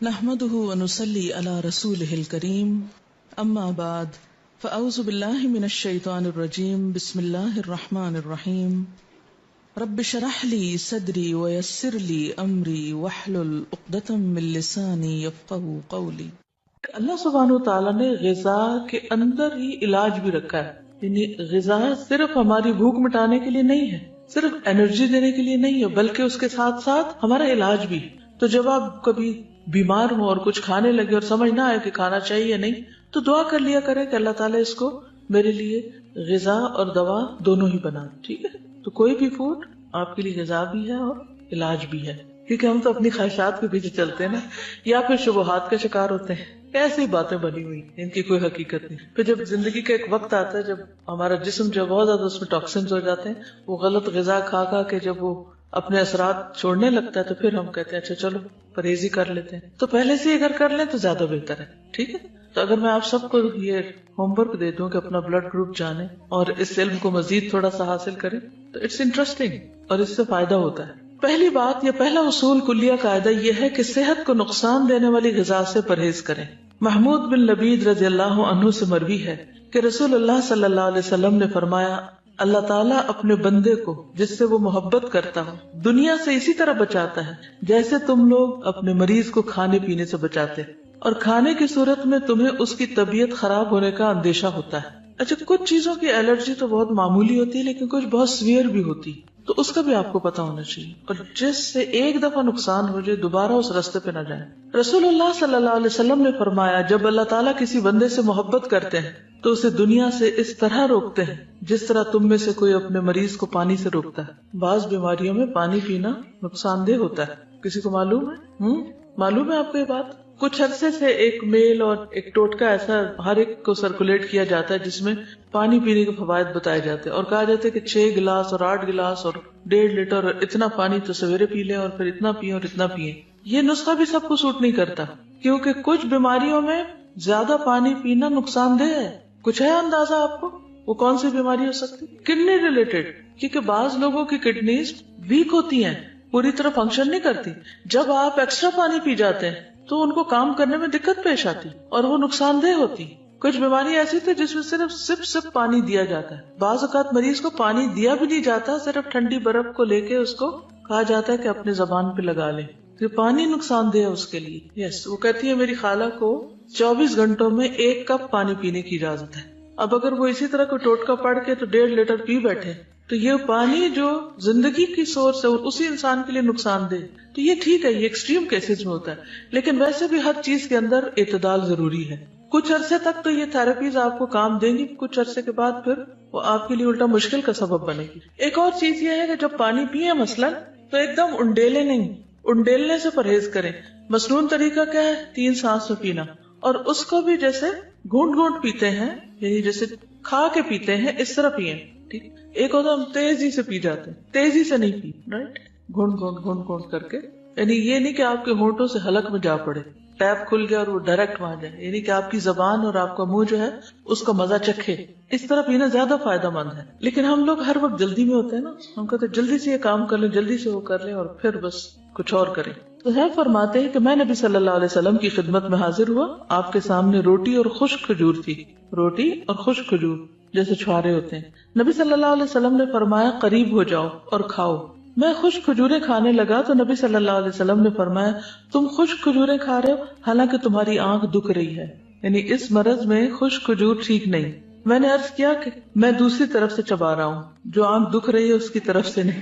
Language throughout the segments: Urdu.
نحمده ونصلي على رسوله الكريم اما بعد فاعوذ بالله من الشيطان الرجيم بسم الله الرحمن الرحيم رب اشرح لي صدري ويسر لي امري واحلل عقدة من لساني يفقهوا قولي۔ اللہ سبحانہ وتعالیٰ نے غذا کے اندر ہی علاج بھی رکھا ہے، یعنی غذا صرف ہماری بھوک مٹانے کے لیے نہیں ہے، صرف انرجی دینے کے لیے نہیں ہے، بلکہ اس کے ساتھ ساتھ ہمارا علاج بھی۔ تو جب آپ کبھی بیمار ہوں اور کچھ کھانے لگے اور سمجھ نہ آئے کہ کھانا چاہیے یا نہیں، تو دعا کر لیا کریں کہ اللہ تعالیٰ اس کو میرے لیے غذا اور دوا دونوں ہی بنا، ٹھیک ہے؟ تو کوئی بھی فوڈ آپ کے لیے غذا بھی ہے اور علاج بھی ہے، کیونکہ ہم تو اپنی خواہشات کے پیچھے چلتے ہیں نا، یا پھر شبہات کا شکار ہوتے ہیں، ایسی باتیں بنی ہوئی ان کی کوئی حقیقت نہیں۔ پھر جب زندگی کا ایک وقت آتا ہے جب ہمارا جسم جو بہت زیادہ اس میں ٹاکسنز ہو جاتے ہیں، وہ غلط غذا کھا کھا کے جب وہ اپنے اثرات چھوڑنے لگتا ہے، تو پھر ہم کہتے ہیں اچھا چلو پرہیزی کر لیتے ہیں۔ تو پہلے سے اگر کر لیں تو زیادہ بہتر ہے، ٹھیک ہے؟ تو اگر میں آپ سب کو یہ ہوم ورک دے دوں کہ اپنا بلڈ گروپ جانیں اور اس علم کو مزید تھوڑا سا حاصل کریں، تو اٹس انٹرسٹنگ اور اس سے فائدہ ہوتا ہے۔ پہلی بات، یہ پہلا اصول کلیہ قاعدہ یہ ہے کہ صحت کو نقصان دینے والی غذا سے پرہیز کریں۔ محمود بن لبید رضی اللہ عنہ سے مروی ہے کہ رسول اللہ صلی اللہ علیہ وسلم نے فرمایا، اللہ تعالیٰ اپنے بندے کو جس سے وہ محبت کرتا ہو دنیا سے اسی طرح بچاتا ہے جیسے تم لوگ اپنے مریض کو کھانے پینے سے بچاتے، اور کھانے کی صورت میں تمہیں اس کی طبیعت خراب ہونے کا اندیشہ ہوتا ہے۔ اچھا، کچھ چیزوں کی الرجی تو بہت معمولی ہوتی ہے، لیکن کچھ بہت سیویئر بھی ہوتی، تو اس کا بھی آپ کو پتا ہونا چاہیے، اور جس سے ایک دفعہ نقصان ہو جائے دوبارہ اس راستے پہ نہ جائیں۔ رسول اللہ صلی اللہ علیہ وسلم نے فرمایا، جب اللہ تعالیٰ کسی بندے سے محبت کرتے ہیں تو اسے دنیا سے اس طرح روکتے ہیں جس طرح تم میں سے کوئی اپنے مریض کو پانی سے روکتا ہے۔ بعض بیماریوں میں پانی پینا نقصان دہ ہوتا ہے، کسی کو معلوم ہے؟ معلوم ہے آپ کو یہ بات؟ کچھ عرصے سے ایک میل اور ایک ٹوٹکا ایسا ہر ایک کو سرکولیٹ کیا جاتا ہے جس میں پانی پینے کے فوائد بتائے جاتے ہیں، اور کہا جاتا ہے کہ 6 گلاس اور 8 گلاس اور 1.5 لیٹر اور اتنا پانی تو سویرے پی لیں اور پھر اتنا پییں اور اتنا پیئیں۔ یہ نسخہ بھی سب کو سوٹ نہیں کرتا، کیونکہ کچھ بیماریوں میں زیادہ پانی پینا نقصان دہ ہے۔ کچھ ہے اندازہ آپ کو وہ کون سی بیماری ہو سکتی؟ کڈنی ریلیٹڈ، کیونکہ بعض لوگوں کی کڈنیز ویک ہوتی ہیں، پوری طرح فنکشن نہیں کرتی۔ جب آپ ایکسٹرا پانی پی جاتے ہیں تو ان کو کام کرنے میں دقت پیش آتی اور وہ نقصان دہ ہوتی۔ کچھ بیماری ایسی تھی جس میں صرف سپ پانی دیا جاتا ہے، بعض اوقات مریض کو پانی دیا بھی نہیں جاتا، صرف ٹھنڈی برف کو لے کے اس کو کہا جاتا ہے کہ اپنے زبان پہ لگا لیں، کہ پانی نقصان دہ ہے اس کے لیے۔ یس، وہ کہتی ہے میری خالہ کو 24 گھنٹوں میں 1 کپ پانی پینے کی اجازت ہے۔ اب اگر وہ اسی طرح کوئی ٹوٹکا پڑھ کے تو 1.5 لیٹر پی بیٹھے تو یہ پانی جو زندگی کی سورس ہے اسی انسان کے لیے نقصان دہ۔ تو یہ ٹھیک ہے، یہ ایکسٹریم کیسز میں ہوتا ہے، لیکن ویسے بھی ہر چیز کے اندر اعتدال ضروری ہے۔ کچھ عرصے تک تو یہ تھراپیز آپ کو کام دیں گی، کچھ عرصے کے بعد پھر وہ آپ کے لیے الٹا مشکل کا سبب بنے گی۔ ایک اور چیز یہ ہے کہ جب پانی پیئے مثلاً تو ایک دم انڈیلے نہیں، انڈیلنے سے پرہیز کریں۔ مسنون طریقہ کیا ہے؟ 3 سانس میں پینا، اور اس کو بھی جیسے گھونٹ گھونٹ پیتے ہیں، یعنی جیسے کھا کے پیتے ہیں اس طرح پیئیں، ٹھیک؟ ایک ہوتا ہم تیزی سے پی جاتے ہیں، تیزی سے نہیں پی، رائٹ؟ گھونٹ گھونٹ گھونٹ گھونٹ کر کے، یعنی یہ نہیں کہ آپ کے ہونٹوں سے حلق میں جا پڑے، ٹیپ کھل گیا اور وہ ڈائریکٹ وہاں جائے، یعنی کہ آپ کی زبان اور آپ کا منہ جو ہے اس کا مزہ چکھے۔ اس طرح پینا زیادہ فائدہ مند ہے، لیکن ہم لوگ ہر وقت جلدی میں ہوتے ہیں نا، ہم کہتے ہیں جلدی سے یہ کام کر لیں، جلدی سے وہ کر لیں، اور پھر بس کچھ اور کریں۔ تو ہے فرماتے ہیں کہ میں نبی صلی اللہ علیہ وسلم کی خدمت میں حاضر ہوا، آپ کے سامنے روٹی اور خشک کھجور تھی، روٹی اور خشک کھجور جیسے چھوارے ہوتے ہیں۔ نبی صلی اللہ علیہ وسلم نے فرمایا قریب ہو جاؤ اور کھاؤ۔ میں خشک کھجوریں کھانے لگا تو نبی صلی اللہ علیہ وسلم نے فرمایا تم خشک کھجوریں کھا رہے ہو حالانکہ تمہاری آنکھ دکھ رہی ہے، یعنی اس مرض میں خشک کھجور ٹھیک نہیں۔ میں نے عرض کیا کہ میں دوسری طرف سے چبا رہا ہوں، جو آنکھ دکھ رہی ہے اس کی طرف سے نہیں۔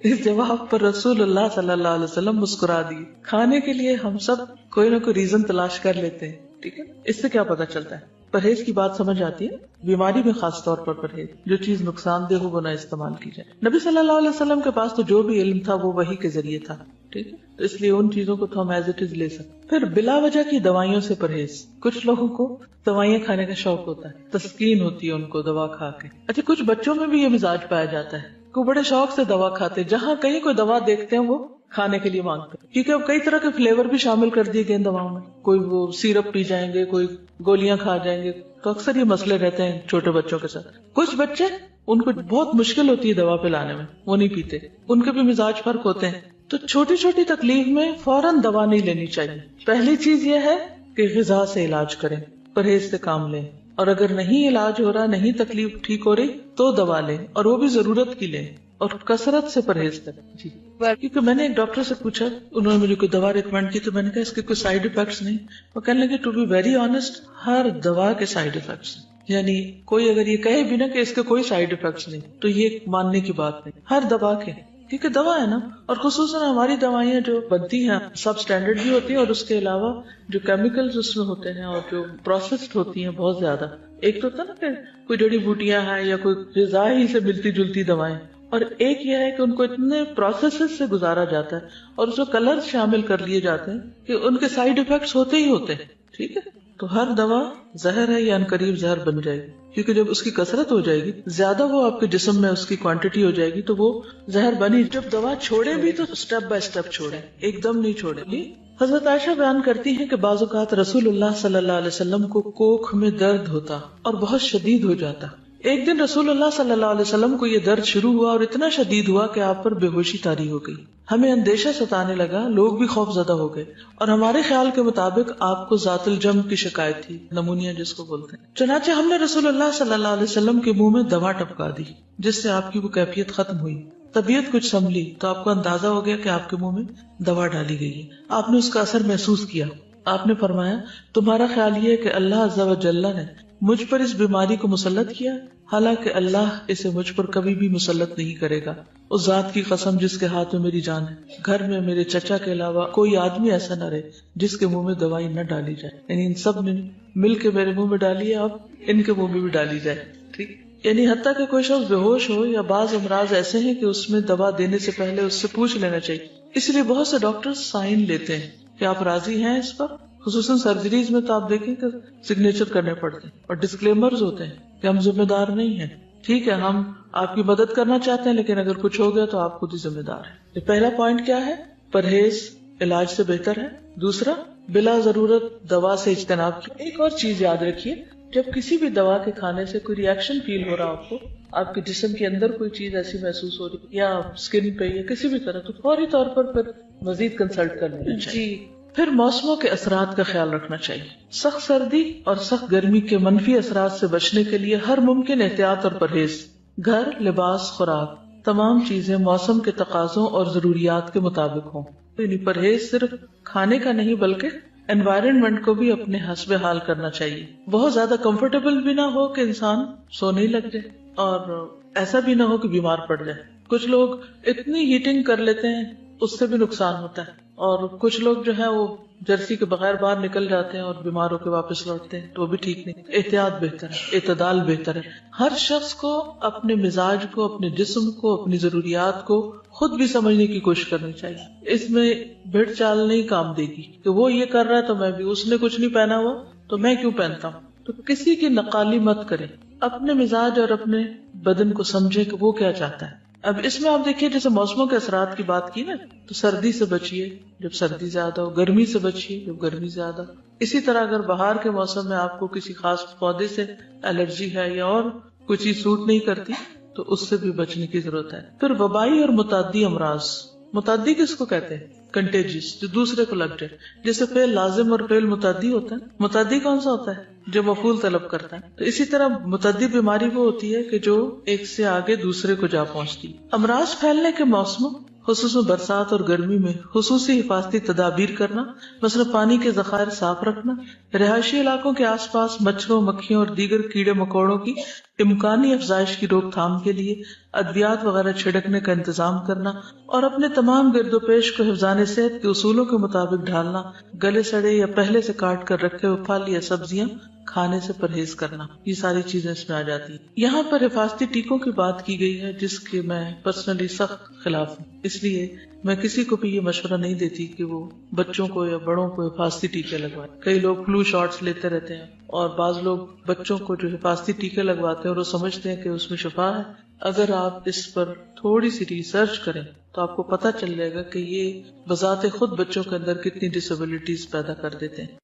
اس جواب پر رسول اللہ صلی اللہ علیہ وسلم مسکرا دیے۔ کھانے کے لیے ہم سب کوئی نہ کوئی ریزن تلاش کر لیتے ہیں، ٹھیک ہے؟ اس سے کیا پتا چلتا ہے؟ پرہیز کی بات سمجھ آتی ہے، بیماری میں خاص طور پر پرہیز، جو چیز نقصان دہ ہو وہ نہ استعمال کی جائے۔ نبی صلی اللہ علیہ وسلم کے پاس تو جو بھی علم تھا وہ وحی کے ذریعے تھا، ٹھیک ہے؟ تو اس لیے ان چیزوں کو تو ہم ایز اٹ از لے سکتے۔ پھر بلا وجہ کی دوائیوں سے پرہیز۔ کچھ لوگوں کو دوائیاں کھانے کا شوق ہوتا ہے، تسکین ہوتی ہے ان کو دوا کھا کے۔ اچھا، کچھ بچوں میں بھی یہ مزاج پایا جاتا ہے کہ بڑے شوق سے دوا کھاتے، جہاں کہیں کوئی دوا دیکھتے ہیں وہ کھانے کے لیے مانگتے ہیں، کیونکہ اب کئی طرح کے فلیور بھی شامل کر دیے گئے دواؤں میں، کوئی وہ سیرپ پی جائیں گے، کوئی گولیاں کھا جائیں گے، تو اکثر یہ مسئلے رہتے ہیں چھوٹے بچوں کے ساتھ۔ کچھ بچے ان کو بہت مشکل ہوتی ہے دوا پلانے میں، وہ نہیں پیتے، ان کے بھی مزاج فرق ہوتے ہیں۔ تو چھوٹی چھوٹی تکلیف میں فوراً دوا نہیں لینی چاہیے. پہلی چیز یہ ہے کہ غذا سے علاج کریں، پرہیز سے کام لیں، اور اگر نہیں علاج ہو رہا، نہیں تکلیف ٹھیک ہو رہی تو دوا لیں، اور وہ بھی ضرورت کی لیں، اور کثرت سے پرہیز کریں. جی کیونکہ میں نے ایک ڈاکٹر سے پوچھا، انہوں نے مجھے کوئی دوا ریکمینڈ کی، تو میں نے کہا اس کے کوئی سائیڈ افیکٹس نہیں. وہ کہنے لگے ٹو بی ویری آنےسٹ، ہر دوا کے سائیڈ افیکٹس، یعنی کوئی اگر یہ کہے بھی نا کہ اس کے کوئی سائیڈ افیکٹس نہیں تو یہ ماننے کی بات نہیں، ہر دوا کے، کیونکہ دوا ہے نا. اور خصوصاً ہماری دوائیاں جو بنتی ہیں سب اسٹینڈرڈ بھی ہوتی ہیں، اور اس کے علاوہ جو کیمیکلز اس میں ہوتے ہیں اور جو پروسیسڈ ہوتی ہیں بہت زیادہ. ایک تو ہوتا نا کہ کوئی جڑی بوٹیاں ہیں یا کوئی غذا ہی سے ملتی جلتی دوائیں، اور ایک یہ ہے کہ ان کو اتنے پروسیسز سے گزارا جاتا ہے اور اس میں کلر شامل کر لیے جاتے ہیں کہ ان کے سائیڈ افیکٹس ہوتے ہی ہوتے ہیں. ٹھیک ہے، تو ہر دوا زہر ہے یا عنقریب زہر بن جائے گی، کیونکہ جب اس کی کثرت ہو جائے گی، زیادہ وہ آپ کے جسم میں اس کی کوانٹٹی ہو جائے گی تو وہ زہر بنی. جب دوا چھوڑے بھی تو اسٹیپ بائی اسٹیپ چھوڑے، ایک دم نہیں چھوڑے. حضرت عائشہ بیان کرتی ہیں کہ بعض اوقات رسول اللہ صلی اللہ علیہ وسلم کو کوکھ میں درد ہوتا اور بہت شدید ہو جاتا. ایک دن رسول اللہ صلی اللہ علیہ وسلم کو یہ درد شروع ہوا اور اتنا شدید ہوا کہ آپ پر بے ہوشی طاری ہو گئی. ہمیں اندیشہ ستانے لگا، لوگ بھی خوف زدہ ہو گئے، اور ہمارے خیال کے مطابق آپ کو ذات الجم کی شکایت تھی، نمونیا جس کو بولتے ہیں. چنانچہ ہم نے رسول اللہ صلی اللہ علیہ وسلم کے منہ میں دوا ٹپکا دی جس سے آپ کی وہ کیفیت ختم ہوئی. طبیعت کچھ سنبھلی تو آپ کو اندازہ ہو گیا کہ آپ کے منہ میں دوا ڈالی گئی ہے. آپ نے اس کا اثر محسوس کیا. آپ نے فرمایا تمہارا خیال یہ ہے کہ اللہ عز و جل نے مجھ پر اس بیماری کو مسلط کیا، حالانکہ اللہ اسے مجھ پر کبھی بھی مسلط نہیں کرے گا. اس ذات کی قسم جس کے ہاتھ میں میری جان ہے، گھر میں میرے چچا کے علاوہ کوئی آدمی ایسا نہ رہے جس کے منہ میں دوائی نہ ڈالی جائے. یعنی ان سب نے مل کے میرے منہ میں ڈالی ہے، اب ان کے منہ میں بھی ڈالی جائے. ٹھیک، یعنی حتیٰ کہ کوئی شخص بے ہوش ہو یا بعض امراض ایسے ہیں کہ اس میں دوا دینے سے پہلے اس سے پوچھ لینا چاہیے. اس لیے بہت سے ڈاکٹر سائن لیتے ہیں کہ آپ راضی ہیں اس پر. خصوصاً سرجریز میں تو آپ دیکھیں کہ سگنیچر کرنے پڑتے ہیں اور ڈسکلیمرز ہوتے ہیں کہ ہم ذمہ دار نہیں ہیں. ٹھیک ہے، ہم آپ کی مدد کرنا چاہتے ہیں لیکن اگر کچھ ہو گیا تو آپ خود ہی ذمہ دار ہیں. یہ پہلا پوائنٹ کیا ہے؟ پرہیز علاج سے بہتر ہے. دوسرا، بلا ضرورت دوا سے اجتناب کی. ایک اور چیز یاد رکھیے، جب کسی بھی دوا کے کھانے سے کوئی ری ایکشن فیل ہو رہا آپ کو، آپ کے جسم کے اندر کوئی چیز ایسی محسوس ہو رہی یا اسکن پہ یا کسی بھی طرح، تو فوری طور پر پھر مزید کنسلٹ کر لینا چاہیے. پھر موسموں کے اثرات کا خیال رکھنا چاہیے. سخت سردی اور سخت گرمی کے منفی اثرات سے بچنے کے لیے ہر ممکن احتیاط اور پرہیز، گھر، لباس، خوراک، تمام چیزیں موسم کے تقاضوں اور ضروریات کے مطابق ہوں. یعنی پرہیز صرف کھانے کا نہیں بلکہ انوائرنمنٹ کو بھی اپنے حسب حال کرنا چاہیے. بہت زیادہ کمفرٹیبل بھی نہ ہو کہ انسان سونے ہی لگ جائے، اور ایسا بھی نہ ہو کہ بیمار پڑ جائے. کچھ لوگ اتنی ہیٹنگ کر لیتے ہیں اس سے بھی نقصان ہوتا ہے، اور کچھ لوگ جو ہے وہ جرسی کے بغیر باہر نکل جاتے ہیں اور بیمار ہو کے واپس لوٹتے ہیں، تو وہ بھی ٹھیک نہیں. احتیاط بہتر ہے، اعتدال بہتر ہے. ہر شخص کو اپنے مزاج کو، اپنے جسم کو، اپنی ضروریات کو خود بھی سمجھنے کی کوشش کرنی چاہیے. اس میں بھیڑ چال نہیں کام دے گی کہ وہ یہ کر رہا ہے تو میں بھی، اس نے کچھ نہیں پہنا ہوا تو میں کیوں پہنتا ہوں. تو کسی کی نقالی مت کریں، اپنے مزاج اور اپنے بدن کو سمجھے کہ وہ کیا چاہتا ہے. اب اس میں آپ دیکھیے، جیسے موسموں کے اثرات کی بات کی نا، تو سردی سے بچیے جب سردی زیادہ ہو، گرمی سے بچیے جب گرمی زیادہ ہو. اسی طرح اگر بہار کے موسم میں آپ کو کسی خاص پودے سے الرجی ہے یا اور کوئی چیز سوٹ نہیں کرتی تو اس سے بھی بچنے کی ضرورت ہے. پھر وبائی اور متعدی امراض. متعدی کس کو کہتے ہیں؟ کنٹیجس، جو دوسرے کو لگ جائے. جیسے فعل لازم اور فعل متعدی ہوتا ہے. متعدی کون سا ہوتا ہے؟ جو مفعول طلب کرتا ہے. تو اسی طرح متعدی بیماری وہ ہوتی ہے کہ جو ایک سے آگے دوسرے کو جا پہنچتی. امراض پھیلنے کے موسموں، خصوصاً برسات اور گرمی میں خصوصی حفاظتی تدابیر کرنا، مثلا پانی کے ذخائر صاف رکھنا، رہائشی علاقوں کے آس پاس مچھروں، مکھیوں اور دیگر کیڑے مکوڑوں کی امکانی افزائش کی روک تھام کے لیے ادویات وغیرہ چھڑکنے کا انتظام کرنا، اور اپنے تمام گرد و پیش کو حفظان صحت کے اصولوں کے مطابق ڈھالنا. گلے سڑے یا پہلے سے کاٹ کر رکھے ہوئے پھل یا سبزیاں کھانے سے پرہیز کرنا. یہ ساری چیزیں اس میں آ جاتی ہیں. یہاں پر حفاظتی ٹیکوں کی بات کی گئی ہے جس کے میں پرسنلی سخت خلاف ہوں. اس لیے میں کسی کو بھی یہ مشورہ نہیں دیتی کہ وہ بچوں کو یا بڑوں کو حفاظتی ٹیکے لگوائیں. کئی لوگ فلو شاٹس لیتے رہتے ہیں اور بعض لوگ بچوں کو جو حفاظتی ٹیکے لگواتے ہیں اور وہ سمجھتے ہیں کہ اس میں شفا ہے. اگر آپ اس پر تھوڑی سی ریسرچ کریں تو آپ کو پتہ چل جائے گا کہ یہ بذات خود بچوں کے اندر کتنی ڈسیبلٹیز پیدا کر دیتے ہیں.